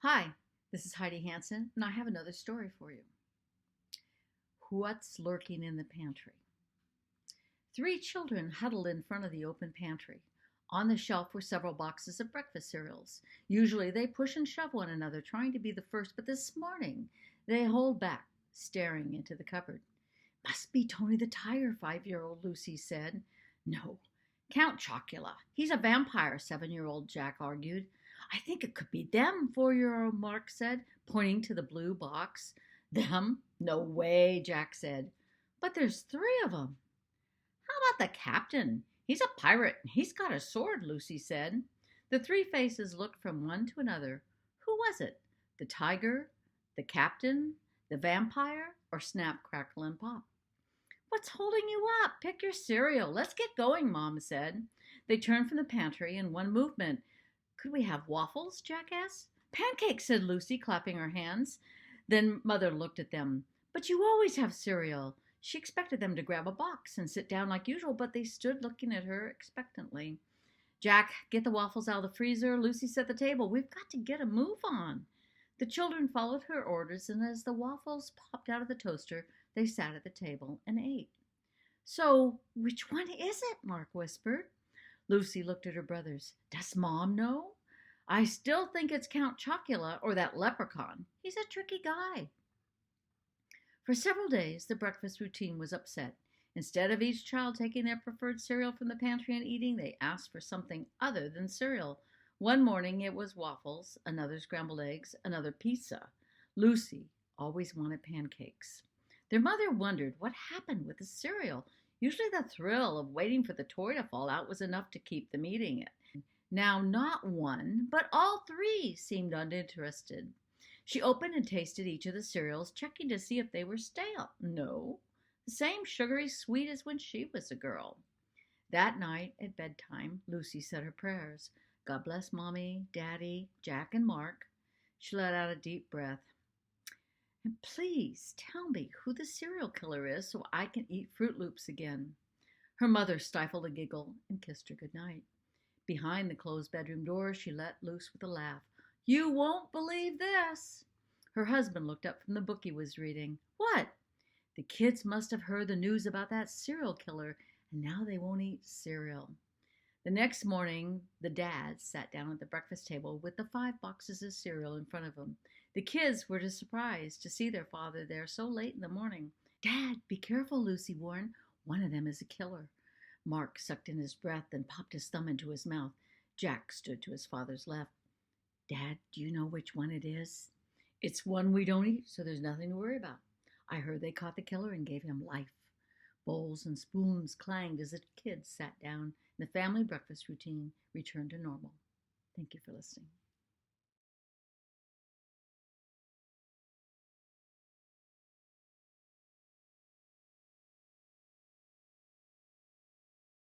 Hi, this is Heidi Hansen, and I have another story for you. What's lurking in the pantry? Three children huddled in front of the open pantry. On the shelf were several boxes of breakfast cereals. Usually they push and shove one another, trying to be the first, but this morning they hold back, staring into the cupboard. Must be Tony the Tiger, 5-year-old Lucy said. No, Count Chocula. He's a vampire, 7-year-old Jack argued. I think it could be them, 4-year-old Mark said, pointing to the blue box. Them? No way, Jack said. But there's three of them. How about the captain? He's a pirate and he's got a sword, Lucy said. The three faces looked from one to another. Who was it? The tiger? The captain? The vampire? Or Snap, Crackle, and Pop? What's holding you up? Pick your cereal. Let's get going, Mom said. They turned from the pantry in one movement. Could we have waffles? Jack asked. Pancakes, said Lucy, clapping her hands. Then Mother looked at them. But you always have cereal. She expected them to grab a box and sit down like usual, but they stood looking at her expectantly. Jack, get the waffles out of the freezer. Lucy set the table. We've got to get a move on. The children followed her orders, and as the waffles popped out of the toaster, they sat at the table and ate. So, which one is it? Mark whispered. Lucy looked at her brothers. Does Mom know? I still think it's Count Chocula or that leprechaun. He's a tricky guy. For several days, the breakfast routine was upset. Instead of each child taking their preferred cereal from the pantry and eating, they asked for something other than cereal. One morning it was waffles, another scrambled eggs, another pizza. Lucy always wanted pancakes. Their mother wondered what happened with the cereal. Usually the thrill of waiting for the toy to fall out was enough to keep them eating it. Now not one, but all three seemed uninterested. She opened and tasted each of the cereals, checking to see if they were stale. No, the same sugary sweet as when she was a girl. That night at bedtime, Lucy said her prayers. God bless Mommy, Daddy, Jack, and Mark. She let out a deep breath. And please tell me who the serial killer is so I can eat Fruit Loops again. Her mother stifled a giggle and kissed her goodnight. Behind the closed bedroom door, she let loose with a laugh. You won't believe this. Her husband looked up from the book he was reading. What? The kids must have heard the news about that serial killer, and now they won't eat cereal. The next morning, the dads sat down at the breakfast table with the 5 boxes of cereal in front of them. The kids were surprised to see their father there so late in the morning. Dad, be careful, Lucy warned. One of them is a killer. Mark sucked in his breath and popped his thumb into his mouth. Jack stood to his father's left. Dad, do you know which one it is? It's one we don't eat, so there's nothing to worry about. I heard they caught the killer and gave him life. Bowls and spoons clanged as the kids sat down, and the family breakfast routine returned to normal. Thank you for listening.